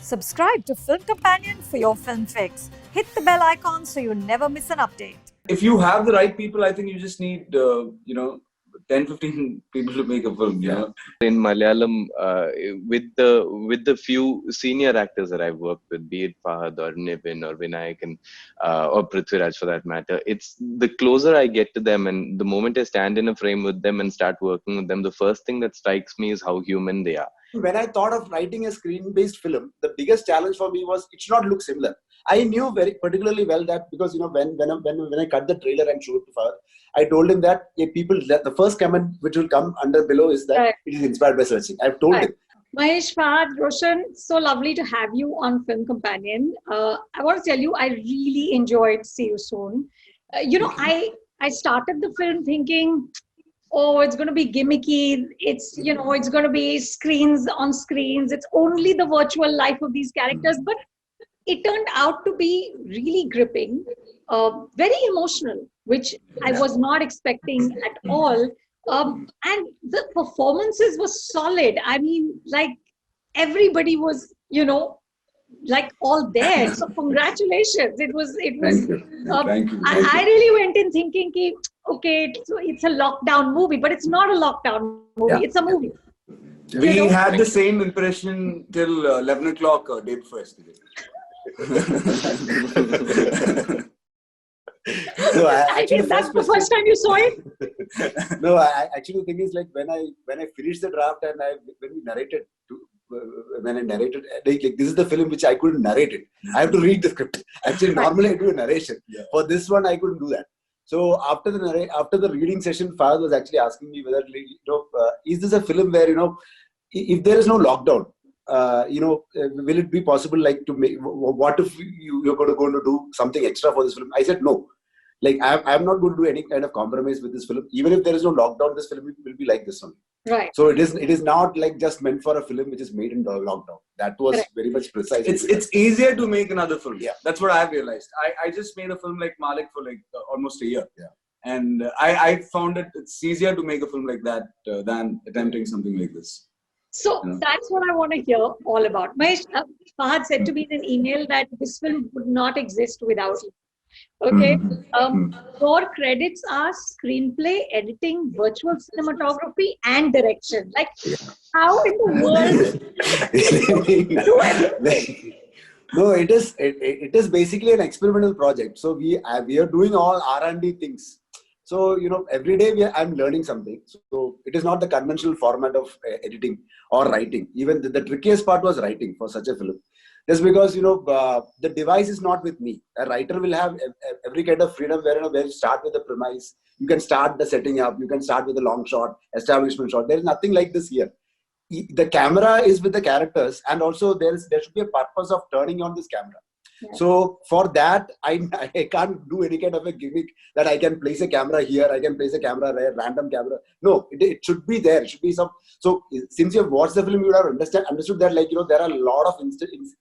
Subscribe to Film Companion for your film fix. Hit the bell icon so you never miss an update. If you have the right people, I think you just need, 10, 15 people to make a film. Yeah. In Malayalam, with the few senior actors that I've worked with, be it Fahad or Nivin or Vinayak or Prithviraj for that matter, it's the closer I get to them and the moment I stand in a frame with them and start working with them, the first thing that strikes me is how human they are. When I thought of writing a screen-based film, the biggest challenge for me was it should not look similar. I knew very particularly well that because when I cut the trailer and showed it to Fahad, I told him that the first comment which will come under below is that it is inspired by searching. I've told him. Mahesh, Fahad, Roshan, so lovely to have you on Film Companion. I want to tell you, I really enjoyed See You Soon. I started the film thinking, oh, it's going to be gimmicky. It's going to be screens on screens. It's only the virtual life of these characters. But it turned out to be really gripping, very emotional, which I was not expecting at all. And the performances were solid. I mean, like everybody was, like all there. So congratulations. It was. Thank you. I really went in thinking, okay, so it's a lockdown movie, but it's not a lockdown movie. Yeah. It's a movie. We had the same impression till 11 o'clock day before yesterday. No, I think that's the first time you saw it. No, actually the thing is like when I finished the draft and when I narrated, like this is the film which I couldn't narrate it. I have to read the script. Actually, normally I do a narration. Yeah. For this one, I couldn't do that. So after the reading session, Fahad was actually asking me whether is this a film where if there is no lockdown, will it be possible like to make? What if you're going to do something extra for this film? I said no. Like I'm not going to do any kind of compromise with this film. Even if there is no lockdown, this film will be like this one. Right. So it is not like just meant for a film which is made in lockdown. That was very much precise. It's easier to make another film. Yeah. That's what I've realized. I just made a film like Malik for like almost a year. Yeah. And I found it's easier to make a film like that than attempting something like this. So that's what I want to hear all about. Mahesh, Fahad said to me in an email that this film would not exist without you. Okay. Your credits are screenplay, editing, virtual cinematography, and direction. Like, how in the world? No, it is basically an experimental project. So we are doing all R&D things. So every day I'm learning something. So it is not the conventional format of editing or writing. Even the trickiest part was writing for such a film. Just because the device is not with me. A writer will have every kind of freedom where you start with the premise. You can start the setting up. You can start with a long shot, establishment shot. There is nothing like this here. The camera is with the characters, and also there should be a purpose of turning on this camera. Yeah. So for that, I can't do any kind of a gimmick that I can place a camera here, I can place a camera there, random camera. No, it should be there. It should be some. So since you have watched the film, you would have understood that there are a lot of instances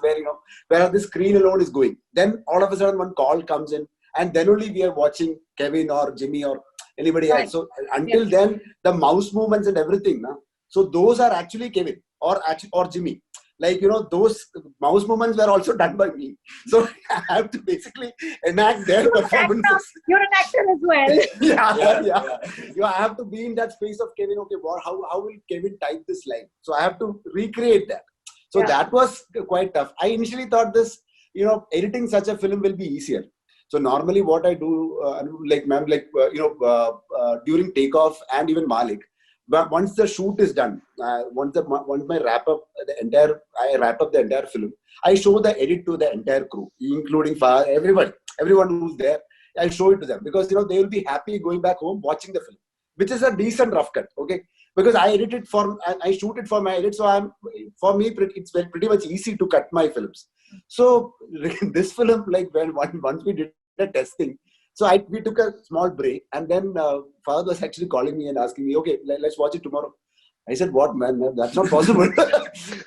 where the screen alone is going. Then all of a sudden one call comes in, and then only we are watching Kevin or Jimmy or anybody else. So until then, the mouse movements and everything. So those are actually Kevin or Jimmy. Like, those mouse movements were also done by me. So I have to basically enact their performances. You're an actor as well. Yeah. I have to be in that space of Kevin. Okay, how will Kevin type this line? So I have to recreate that. So that was quite tough. I initially thought this, editing such a film will be easier. So normally what I do, during takeoff and even Malik, but once the shoot is done, once I wrap up the entire film, I show the edit to the entire crew, including Fahad, everyone who's there. I show it to them because they will be happy going back home watching the film, which is a decent rough cut. Okay, because I edit it I shoot it for my edit, so it's pretty much easy to cut my films. So this film, like once we did the testing. So we took a small break, and then Fahad was actually calling me and asking me, okay, let's watch it tomorrow. I said, what, man? That's not possible.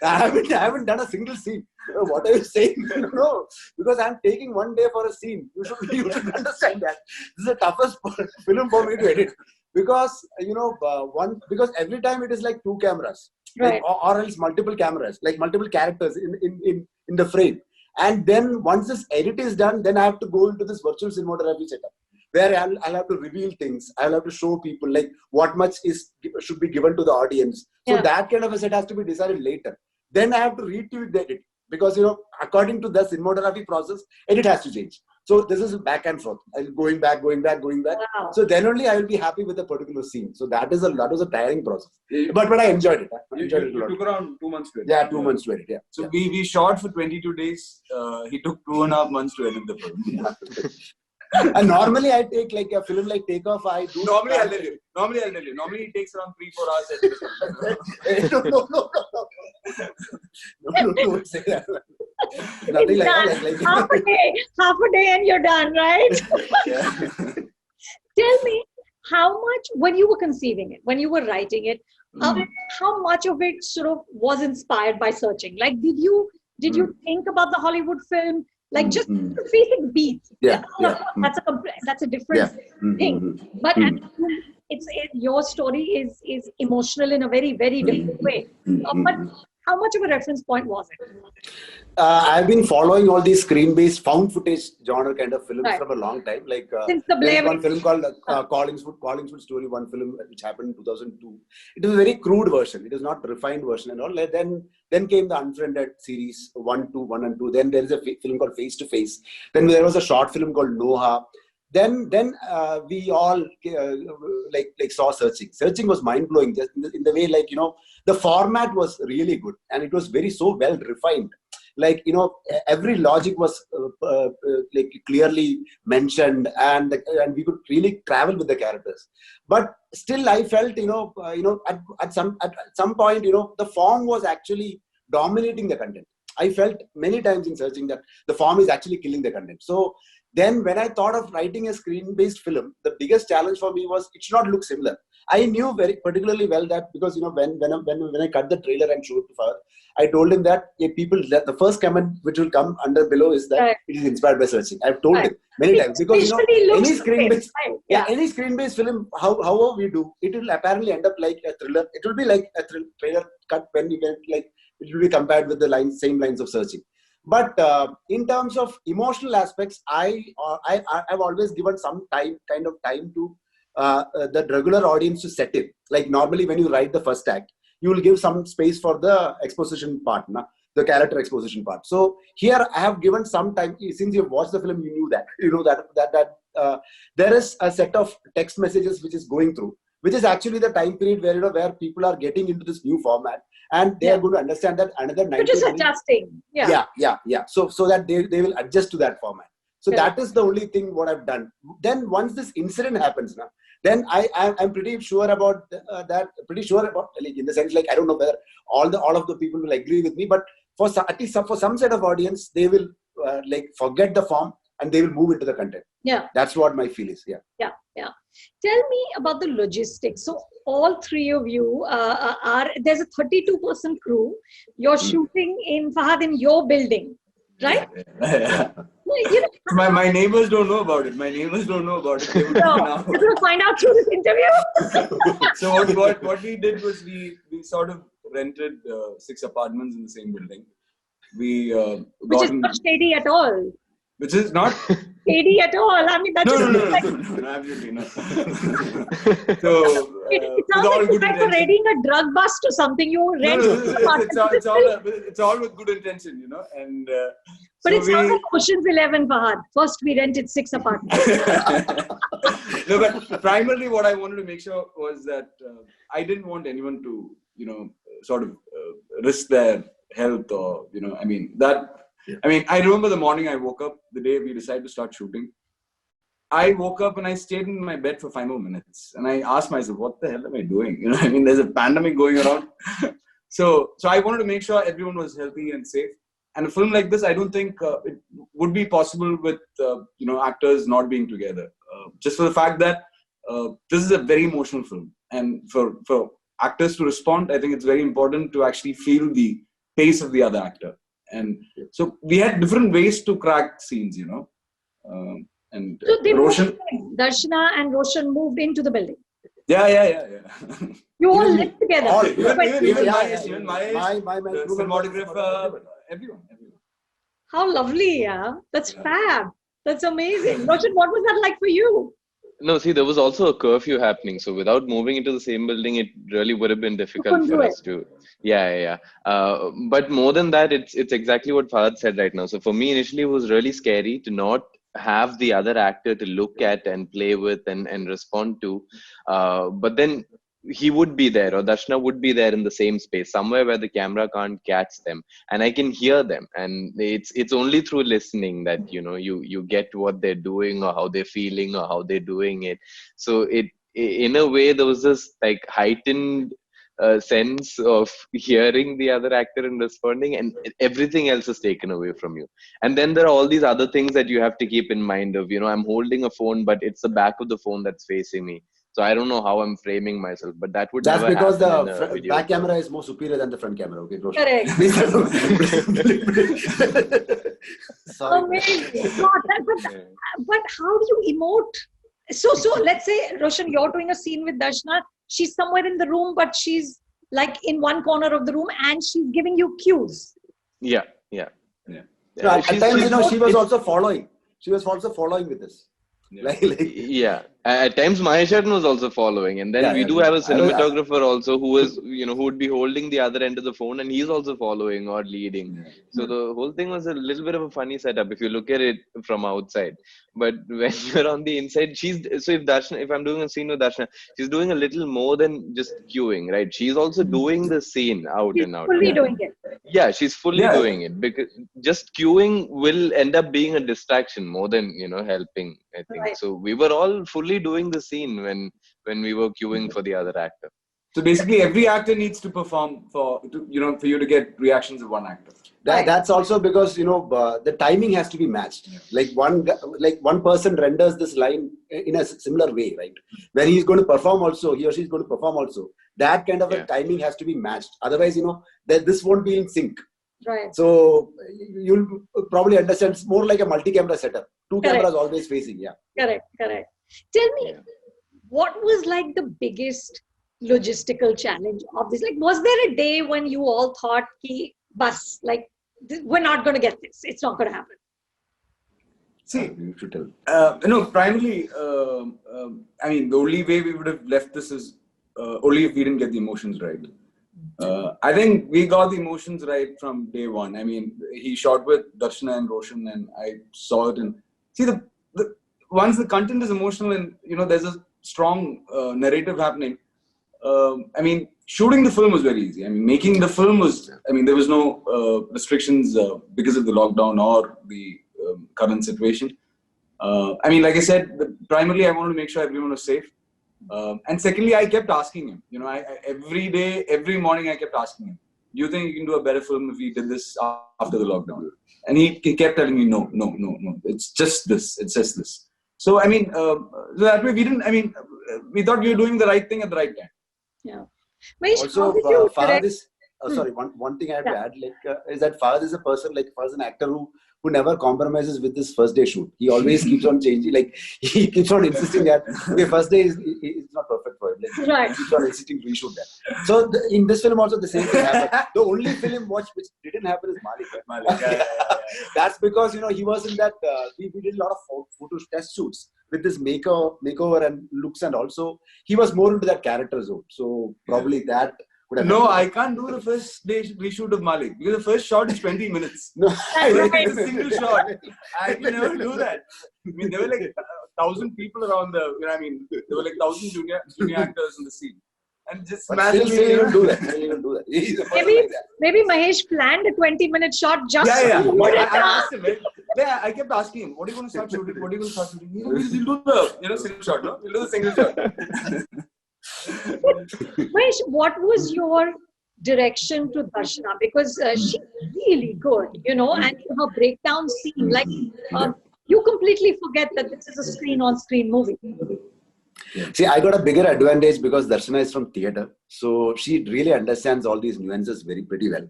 I haven't done a single scene. What are you saying? No, because I'm taking one day for a scene. You should understand that. This is the toughest film for me to edit. Because, because every time it is like two cameras. Right. or else multiple cameras, like multiple characters in the frame. And then once this edit is done, then I have to go into this virtual cinematography setup, where I'll have to reveal things. I'll have to show people like what much should be given to the audience. So that kind of a set has to be decided later. Then I have to retweak the edit, because according to the cinematography process, edit has to change. So this is back and forth. I'm going back. Wow. So then only I will be happy with a particular scene. So that was a tiring process. But I enjoyed it. You took around 2 months to edit. Yeah, 2 months to edit. Yeah. So we shot for 22 days. He took 2.5 months to edit the film. And normally I take like a film like Takeoff. Normally I'll tell you. Normally it takes around 3-4 hours. No. Don't say that. Nothing like that. Half a day and you're done, right? Yeah. Tell me, how much, when you were conceiving it, when you were writing it, how much of it sort of was inspired by searching? Like, did you think about the Hollywood film? Like just the basic beats. That's a different thing. But your story is emotional in a very, very different way. But how much of a reference point was it? I've been following all these screen-based found footage genre kind of films from a long time. Like since the there's one film called Collingswood Story, one film which happened in 2002. It was a very crude version. It is not a refined version and all. Then came the Unfriended series 1 and 2. Then there is a film called Face to Face. Then there was a short film called Noha. Then we all like saw Searching. Searching was mind blowing, just in the way the format was really good and it was so well refined. Like every logic was like clearly mentioned, and we could really travel with the characters. But still, I felt at some point the form was actually dominating the content. I felt many times in Searching that the form is actually killing the content. So then when I thought of writing a screen-based film, the biggest challenge for me was it should not look similar. I knew very particularly well that because when I cut the trailer and showed it to Fahadh, I told him that the first comment which will come below is that it is inspired by Searching. I've told him many times, because any screen-based film, however we do, it will apparently end up like a thriller. It will be like a trailer cut when you get it will be compared with the same lines of Searching. But in terms of emotional aspects, I've always given some time to the regular audience to set in. Like normally when you write the first act, you will give some space for the exposition part, the character exposition part. So here I have given some time. Since you've watched the film, you knew that there is a set of text messages which is going through, which is actually the time period where people are getting into this new format, and they are going to understand that another 90 just adjusting. Yeah. So that they will adjust to that format. So that is the only thing what I've done. Then once this incident happens then I'm pretty sure about that. Pretty sure about, like, in the sense, like, I don't know whether all of the people will agree with me, but at least for some set of audience, they will forget the form and they will move into the content. Yeah, that's what my feel is. Yeah. Tell me about the logistics. So all three of you there's a 32-person crew. You're shooting in Fahadh in your building, right? My neighbors don't know about it. They would no, you will find out through this interview. So what we did was we sort of rented 6 apartments in the same building. Which is not shady at all. Which is not shady at all. I mean, that's no, absolutely not. So it sounds like you guys are raiding a drug bust or something. You rent it's all with good intention, and. But it sounds like Ocean's 11, Fahadh. First, we rented 6 apartments. No, but primarily what I wanted to make sure was that I didn't want anyone to, sort of risk their health or, I remember the morning I woke up, the day we decided to start shooting. I woke up and I stayed in my bed for 5 more minutes. And I asked myself, what the hell am I doing? There's a pandemic going around. So I wanted to make sure everyone was healthy and safe. And a film like this, I don't think it would be possible with, actors not being together. Just for the fact that this is a very emotional film. And for actors to respond, I think it's very important to actually feel the pace of the other actor. And so we had different ways to crack scenes, So they Darshana and Roshan moved into the building. Yeah. You all Even lived me. together. All, Even my my crew cinematographer, everyone. How lovely, yeah. That's fab. That's amazing. Roshan, what was that like for you? No, see, there was also a curfew happening. So without moving into the same building, it really would have been You difficult couldn't do for it. us to. Yeah. But more than that, it's exactly what Fahad said right now. So for me, initially, it was really scary to not have the other actor to look at and play with and respond to. But then he would be there, or Darshana would be there in the same space, somewhere where the camera can't catch them, and I can hear them. And it's only through listening that you get what they're doing or how they're feeling or how they're doing it. So in a way, there was this like heightened sense of hearing the other actor and responding, and everything else is taken away from you. And then there are all these other things that you have to keep in mind of, I'm holding a phone, but it's the back of the phone that's facing me. So I don't know how I'm framing myself, but that would That's never because happen in a the video back call. camera is more superior than the front camera. Okay, Roshan. Correct. Sorry. Amazing. God, but how do you emote? So let's say, Roshan, you're doing a scene with Darshana. She's somewhere in the room, but she's like in one corner of the room and she's giving you cues. Yeah. No, at times, she was also following. She was also following with us. Yeah. At times Maheshan was also following, and then we do have a cinematographer also who is who would be holding the other end of the phone, and he's also following or leading. So the whole thing was a little bit of a funny setup if you look at it from outside. But when you're on the inside, if I'm doing a scene with Darshana, she's doing a little more than just cueing, right? She's also doing the scene out She's and out. fully doing it. Yeah, she's fully doing it, because just queuing will end up being a distraction more than helping, I think. Right. So we were all fully doing the scene when we were queuing for the other actor. So basically, every actor needs to perform for you to get reactions of one actor. That's also because the timing has to be matched. Like one person renders this line in a similar way, right? Where he's going to perform also, he or she is going to perform also. That kind of a timing has to be matched. Otherwise, that this won't be in sync. Right. So you'll probably understand. It's more like a multi-camera setup. Two cameras always facing. Yeah. Correct. Tell me, what was like the biggest logistical challenge of this? Like, was there a day when you all thought, "Ki bus, like we're not going to get this. It's not going to happen." See, primarily, I mean, the only way we would have left this is only if we didn't get the emotions right. I think we got the emotions right from day one. I mean, he shot with Darshana and Roshan, and I saw it. And see, the once the content is emotional and there's a strong narrative happening. I mean, shooting the film was very easy. I mean, making the film was. I mean, there was no restrictions because of the lockdown or the current situation. I mean, like I said, primarily I wanted to make sure everyone was safe. And secondly, I kept asking him, every day, every morning, I kept asking him, do you think you can do a better film if we did this after the lockdown? And he kept telling me, no, it's just this, So, I mean, that way we thought we were doing the right thing at the right time. Yeah. Mahesh, also, Fahadh is, sorry, one thing I have to add, is that Fahadh is a person, Fahadh is an actor who never compromises with his first day shoot. He always keeps on changing, he keeps on insisting that, okay, first day is not perfect for him. Right. He keeps on insisting to reshoot that. So in this film also the same thing happened. The only film which didn't happen is Malik. That's because, he was in that, we did a lot of photo test shoots with this makeover and looks, and also he was more into that character zone. So probably that would have No, I can't do the first day reshoot of Malik because the first shot is 20 minutes. No, it's a single shot. I can never do that. I mean, there were 1,000 people around there were 1,000 junior actors in the scene. And just imagine still he will do that. He's a person like that. Maybe Mahesh planned a 20-minute shot just I to asked him, I kept asking him, what are you going to start shooting? We'll do the single shot, no? We'll do the single shot. Mahesh, what was your direction to Darshana? Because she's really good, and in her breakdown scene, you completely forget that this is a screen-on-screen movie. See, I got a bigger advantage because Darshana is from theatre. So she really understands all these nuances pretty well.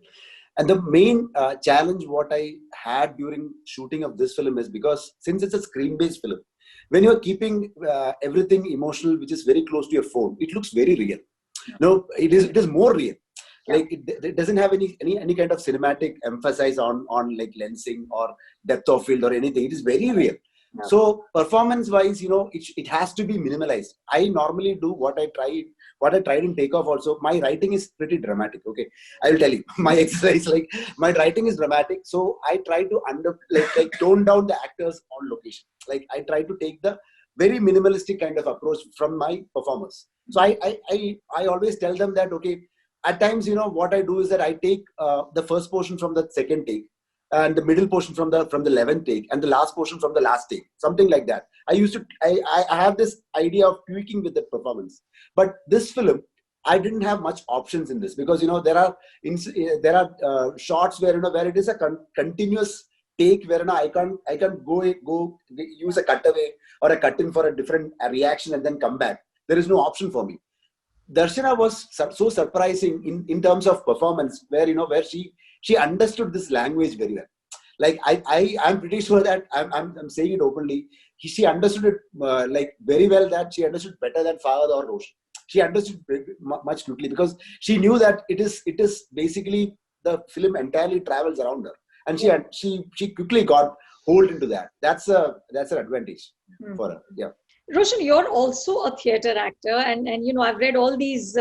And the main challenge what I had during shooting of this film is because since it's a screen-based film, when you're keeping everything emotional, which is very close to your phone, it looks very real. No, it is more real. Like it doesn't have any kind of cinematic emphasis on like lensing or depth of field or anything. It is very real. So performance wise, it has to be minimalized. I normally do what I tried in Takeoff also. My writing is pretty dramatic. Okay, I will tell you my exercise. Like my writing is dramatic, so I try to tone down the actors on location. Like I try to take the very minimalistic kind of approach from my performers. So I always tell them that, okay, at times, what I do is that I take the first portion from the second take, and the middle portion from the 11th take, and the last portion from the last take, something like that. I have this idea of tweaking with the performance. But this film, I didn't have much options in this, because there are shots where where it is a continuous take, where I can't go use a cutaway or a cut in for a different reaction and then come back. There is no option for me. Darshana was so surprising in terms of performance, where she understood this language very well. Like I'm pretty sure that I'm saying it openly. She understood it like very well, that she understood better than Fahadh or Roshan. She understood much quickly, because she knew that it is basically the film entirely travels around her, and she quickly got hold into that. That's an advantage for her. Yeah. Roshan, you're also a theatre actor, and I've read all these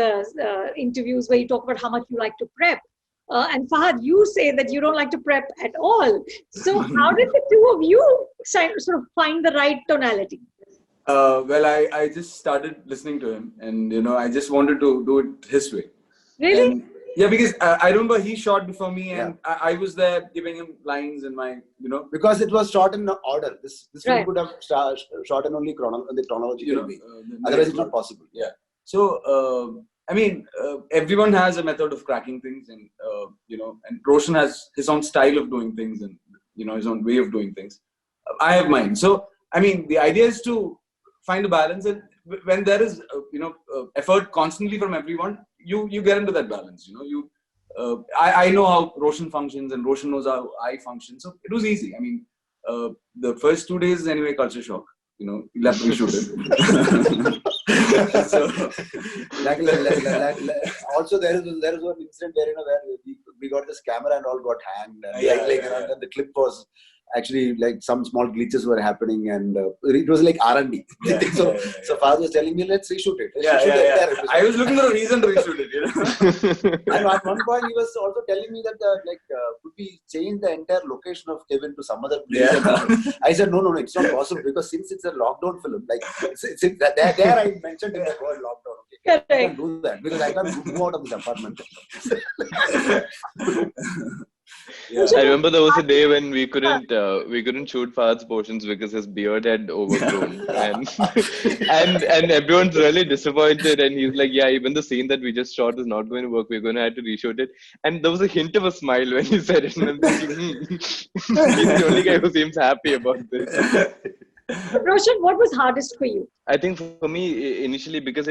interviews where you talk about how much you like to prep. And Fahadh, you say that you don't like to prep at all. So how did the two of you sort of find the right tonality? Well, I just started listening to him, and I just wanted to do it his way. Really? And, yeah, because I remember he shot before me, and I was there giving him lines in my, because it was shot in order. This film Right. could have shot in only the chronological way. Otherwise, it's not possible. Yeah. So everyone has a method of cracking things, and and Roshan has his own style of doing things, and his own way of doing things. I have mine. So the idea is to find a balance, and when there is effort constantly from everyone, you get into that balance. I know how Roshan functions, and Roshan knows how I function, so it was easy. The first 2 days anyway, culture shock. You'll have to reshoot it. So, also there is one incident where where we got this camera and all got hanged, and and the clip was actually like some small glitches were happening, and it was like R&D. So Fahadh was telling me, let's reshoot it. I was looking for a reason to reshoot it. And at one point he was also telling me that could we change the entire location of Kevin to some other place? Yeah. I said no, it's not possible, because since it's a lockdown film, like there I mentioned in the word lockdown. Okay, I can't do that because I can't move out of this apartment. Yeah. I remember there was a day when we couldn't shoot Fahadh's portions because his beard had overgrown, and everyone's really disappointed. And he's like, "Yeah, even the scene that we just shot is not going to work. We're going to have to reshoot it." And there was a hint of a smile when he said it, and I'm thinking, he's the only guy who seems happy about this. Roshan, what was hardest for you? I think for me initially, because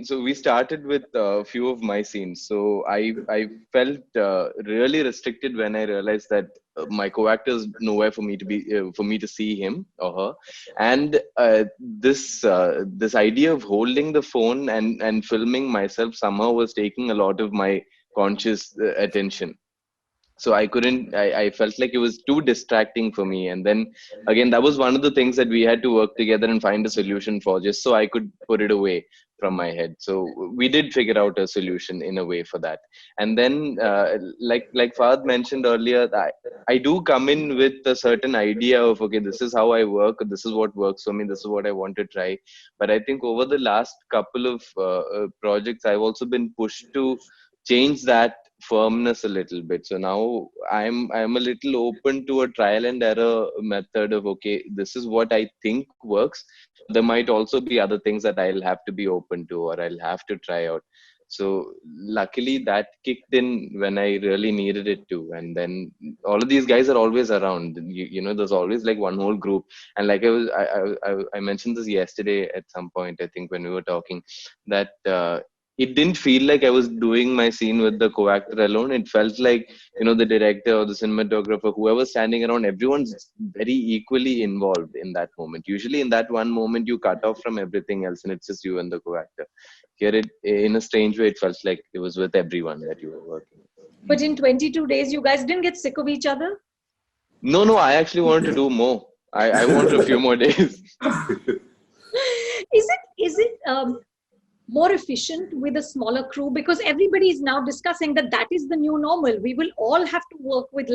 so we started with a few of my scenes. So I felt really restricted when I realized that my co-actor is nowhere for me to see him or her. And this idea of holding the phone and filming myself somehow was taking a lot of my conscious attention. So I felt like it was too distracting for me. And then again, that was one of the things that we had to work together and find a solution for, just so I could put it away from my head. So we did figure out a solution in a way for that. And then like Fahadh mentioned earlier, I do come in with a certain idea of, okay, this is how I work, this is what works for me, this is what I want to try. But I think over the last couple of projects, I've also been pushed to change that firmness a little bit. So now I'm a little open to a trial and error method of, okay, this is what I think works. There might also be other things that I'll have to be open to, or I'll have to try out. So luckily that kicked in when I really needed it to. And then all of these guys are always around. There's always like one whole group. And like I mentioned this yesterday at some point, I think when we were talking, that it didn't feel like I was doing my scene with the co-actor alone. It felt like, the director or the cinematographer, whoever's standing around, everyone's very equally involved in that moment. Usually in that one moment, you cut off from everything else and it's just you and the co-actor. Here, in a strange way, it felt like it was with everyone that you were working with. But in 22 days, you guys didn't get sick of each other? No, I actually wanted to do more. I wanted a few more days. Is it more efficient with a smaller crew? Because everybody is now discussing that is the new normal. We will all have to work with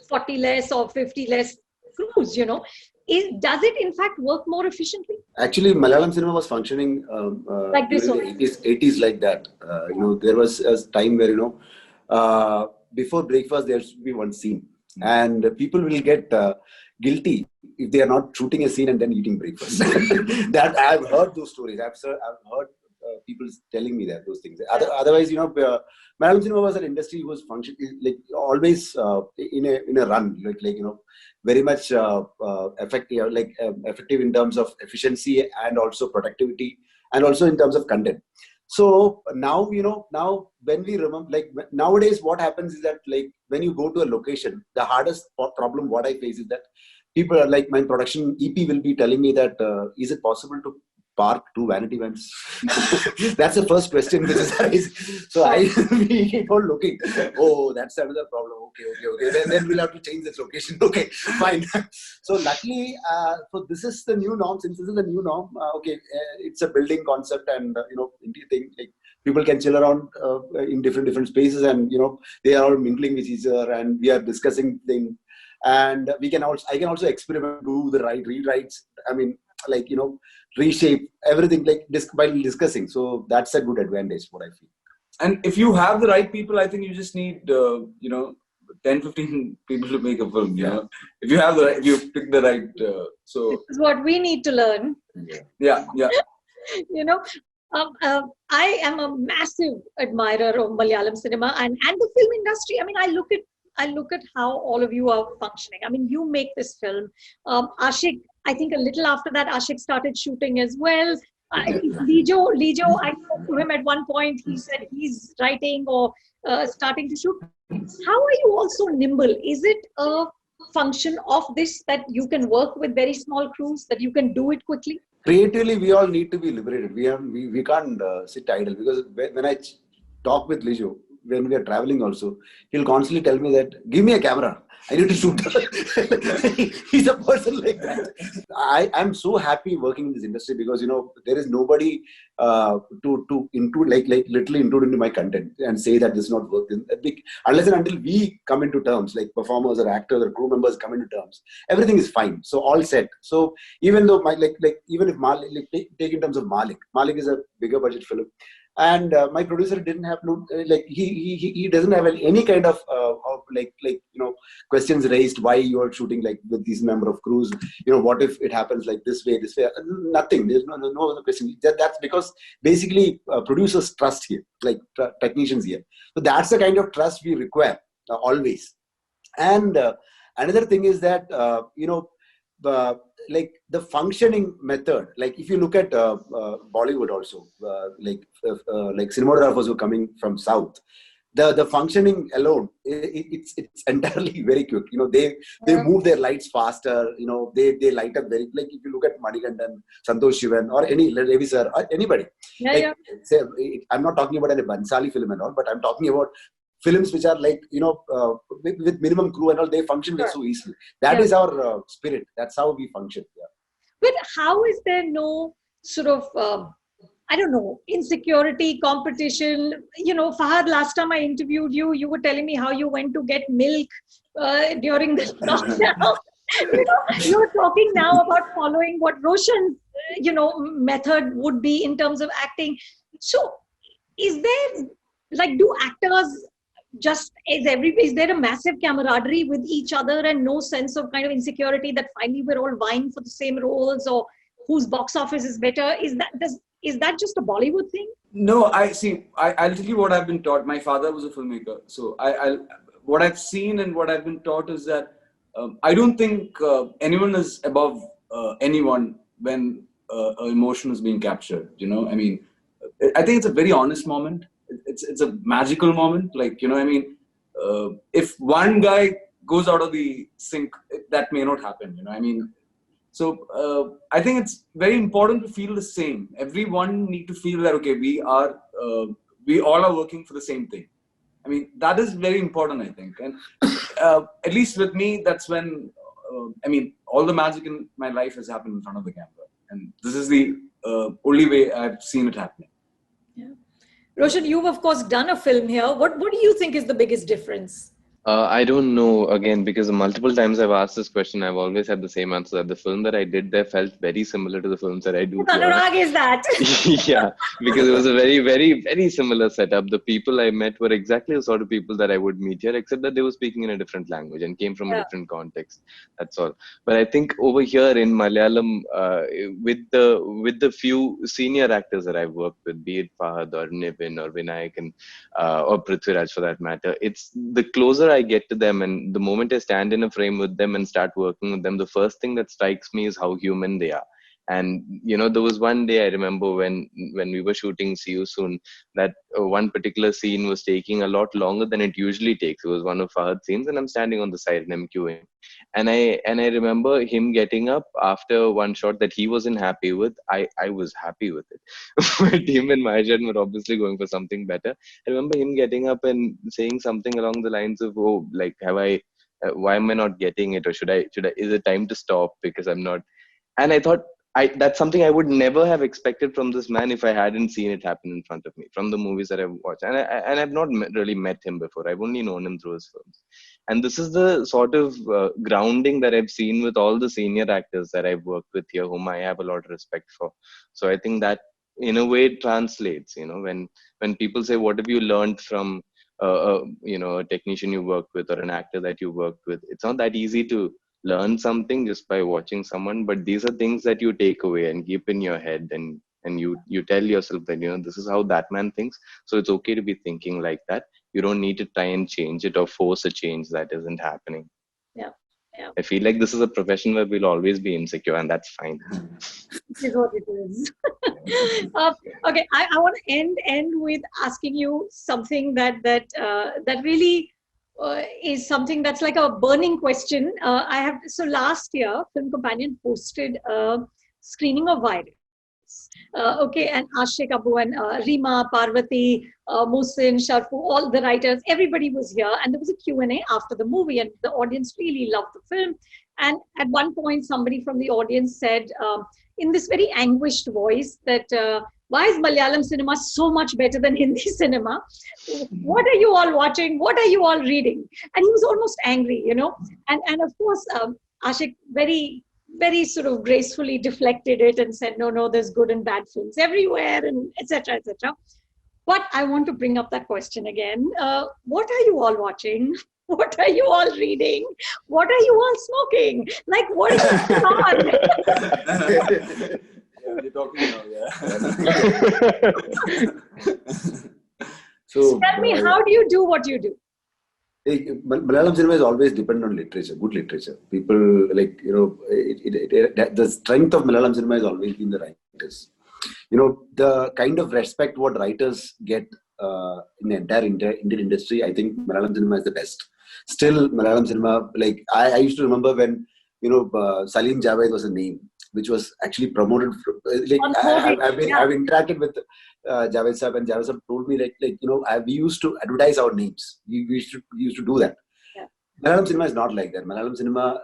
40 less or 50 less crews, Does it in fact work more efficiently? Actually, Malayalam cinema was functioning like this during the 80s like that. There was a time where, before breakfast, there should be one scene. And people will get guilty if they are not shooting a scene and then eating breakfast. That I've heard those stories. I've heard people telling me those things. Otherwise, Malayalam cinema was an industry who was functioning like always in a run, very much effective, effective in terms of efficiency and also productivity, and also in terms of content. So now, now when we remember, nowadays, what happens is that, when you go to a location, the hardest problem what I face is that people are like, my production EP will be telling me that, is it possible to park 2 vanity vans? That's the first question which is raised. So we keep on looking. Oh, that's another problem. Okay. Then we'll have to change this location. Okay, fine. So luckily, so this is the new norm. Since this is the new norm, it's a building concept, and people can chill around in different spaces, and they are all mingling with each other, and we are discussing things. And I can also experiment, do the rewrites. I mean, reshape everything while discussing. So that's a good advantage, what I feel. And if you have the right people, I think you just need 10-15 people to make a film. If you pick the right. So this is what we need to learn. Yeah. I am a massive admirer of Malayalam cinema and the film industry. I mean, I look at how all of you are functioning. I mean, you make this film. Ashik, I think a little after that, Ashik started shooting as well. Lijo, I spoke to him at one point. He said he's writing or starting to shoot. How are you all so nimble? Is it a function of this that you can work with very small crews, that you can do it quickly? Creatively, we all need to be liberated. We can't sit idle, because when I talk with Lijo, when we are traveling also, he'll constantly tell me that, give me a camera, I need to shoot. He's a person like that. I'm so happy working in this industry, because there is nobody to intrude, literally intrude into my content and say that this is not working. Unless and until we come into terms, like performers or actors or crew members come into terms, everything is fine. So all set. So even though even if Malik, take in terms of Malik is a bigger budget film. And my producer didn't have he doesn't have any kind of questions raised why you are shooting with these number of crews. What if it happens like this way? Nothing. There's no other question. That's because basically producers trust here, technicians here. So that's the kind of trust we require always. And another thing is that the functioning method, if you look at Bollywood also, cinematographers who are coming from South, the functioning alone, it's entirely very quick. They move their lights faster. They light up very, if you look at Manikandan, Santosh Shivan, or any Ravi sir, or anybody. I'm not talking about a Bansali film and all, but I'm talking about films which are with minimum crew and all, they function so easily. That is our spirit. That's how we function. Yeah. But how is there no sort of, insecurity, competition? Fahad, last time I interviewed you, you were telling me how you went to get milk during the lockdown. You're talking now about following what Roshan's, method would be in terms of acting. So is there, do actors is there a massive camaraderie with each other and no sense of kind of insecurity that finally we're all vying for the same roles, or whose box office is better? Is that just a Bollywood thing? No, I'll tell you what I've been taught. My father was a filmmaker. So what I've seen and what I've been taught is that I don't think anyone is above anyone when emotion is being captured. I think it's a very honest moment. It's a magical moment. Like, you know, I mean, if one guy goes out of the sync, that may not happen. You know, I mean, so I think it's very important to feel the same. Everyone need to feel that okay, we all are working for the same thing. I mean, that is very important, I think. And at least with me, that's when, I mean, all the magic in my life has happened in front of the camera. And this is the only way I've seen it happening. Yeah. Roshan, you've of course done a film here. What do you think is the biggest difference? I don't know, again, because multiple times I've asked this question, I've always had the same answer, that the film that I did there felt very similar to the films that I do What here. Anurag is that? Yeah, because it was a very, very, very similar setup. The people I met were exactly the sort of people that I would meet here, except that they were speaking in a different language and came from a different context. That's all. But I think over here in Malayalam, with the few senior actors that I've worked with, be it Fahadh or Nivin or Vinayak and or Prithviraj for that matter, it's the closer I get to them, and the moment I stand in a frame with them and start working with them, the first thing that strikes me is how human they are. And you know, there was one day I remember when we were shooting See You Soon, that one particular scene was taking a lot longer than it usually takes. It was one of Fahad's scenes, and I'm standing on the side and I'm queuing. And I remember him getting up after one shot that he wasn't happy with. I was happy with it. But him and Mahesh were obviously going for something better. I remember him getting up and saying something along the lines of, "Oh, like, have I? Why am I not getting it? Or should I? Is it time to stop because I'm not?" And I thought, that's something I would never have expected from this man if I hadn't seen it happen in front of me from the movies that I've watched. And I've not really met him before. I've only known him through his films. And this is the sort of grounding that I've seen with all the senior actors that I've worked with here, whom I have a lot of respect for. So I think that in a way it translates, you know, when people say, what have you learned from, you know, a technician you worked with or an actor that you worked with? It's not that easy to learn something just by watching someone, but these are things that you take away and keep in your head, and you tell yourself that, you know, this is how that man thinks, so it's okay to be thinking like that. You don't need to try and change it or force a change that isn't happening. Yeah. I feel like this is a profession where we'll always be insecure, and that's fine. This is what it is. Okay, I want to end with asking you something that really is something that's like a burning question. So last year, Film Companion hosted a screening of Virus. Okay, and Ashik Abu and Rima, Parvati, Mohsin, Sharfu, all the writers, everybody was here, and there was a Q&A after the movie, and the audience really loved the film. And at one point, somebody from the audience said, in this very anguished voice, that why is Malayalam cinema so much better than Hindi cinema? What are you all watching? What are you all reading? And he was almost angry, you know. And of course, Ashik very sort of gracefully deflected it and said, no, there's good and bad films everywhere, and etc., etc. But I want to bring up that question again. What are you all watching? What are you all reading? What are you all smoking? Like, what is going on? Yeah, you're talking now, yeah. So tell me, how do you do what you do? Malayalam cinema is always dependent on literature, good literature. People, like, you know, the strength of Malayalam cinema has always been the writers. You know, the kind of respect what writers get in the entire Indian industry, I think Malayalam cinema is the best. Still, Malayalam cinema, like, I used to remember when, you know, Salim Javed was a name which was actually promoted. I've interacted with Javed Saab, and Javed Saab told me, like, you know, we used to advertise our names. We used to do that. Yeah. Malayalam cinema is not like that. Malayalam cinema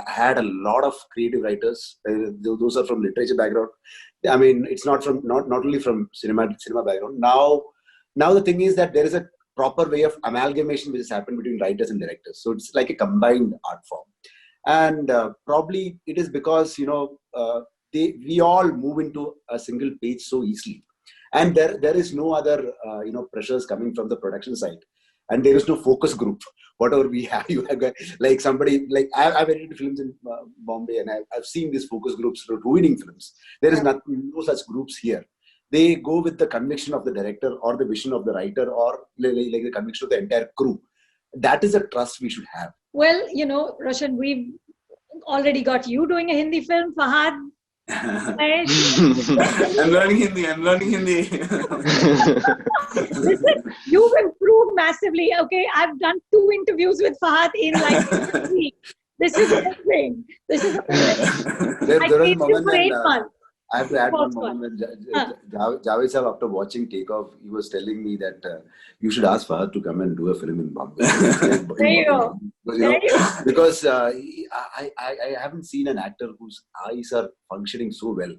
had a lot of creative writers. Those are from literature background. I mean, it's not only from cinema background. Now the thing is that there is a proper way of amalgamation which has happened between writers and directors. So it's like a combined art form. And probably it is because, you know, we all move into a single page so easily. And there is no other, you know, pressures coming from the production side. And there is no focus group. Whatever we have, you have got, like, somebody, like, I've edited films in Bombay, and I've seen these focus groups ruining films. There is no such groups here. They go with the conviction of the director or the vision of the writer, or like the conviction of the entire crew. That is a trust we should have. Well, you know, Roshan, we've already got you doing a Hindi film. Fahadh, I'm learning Hindi. Listen, you've improved massively. Okay, I've done 2 interviews with Fahad in like a week. This is amazing. I There was a faced him moment for when 8 months. I have to add one First moment one. when Javed sir, after watching Takeoff, he was telling me that you should ask Fahad to come and do a film in Bombay. There you go. Because I haven't seen an actor whose eyes are functioning so well.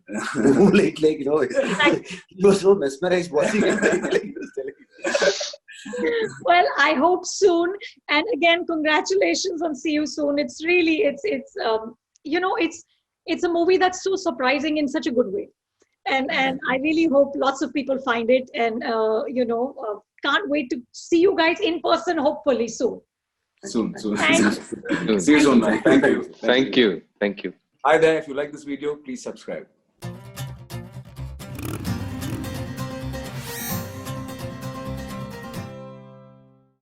He was so mesmerized watching it. He was telling me. Well, I hope soon. And again, congratulations on See You Soon. It's really, it's a movie that's so surprising in such a good way. And I really hope lots of people find it. And, can't wait to see you guys in person, hopefully soon. Soon. Thanks. See you soon, man. Thank you. Thank you. Hi there. If you like this video, please subscribe.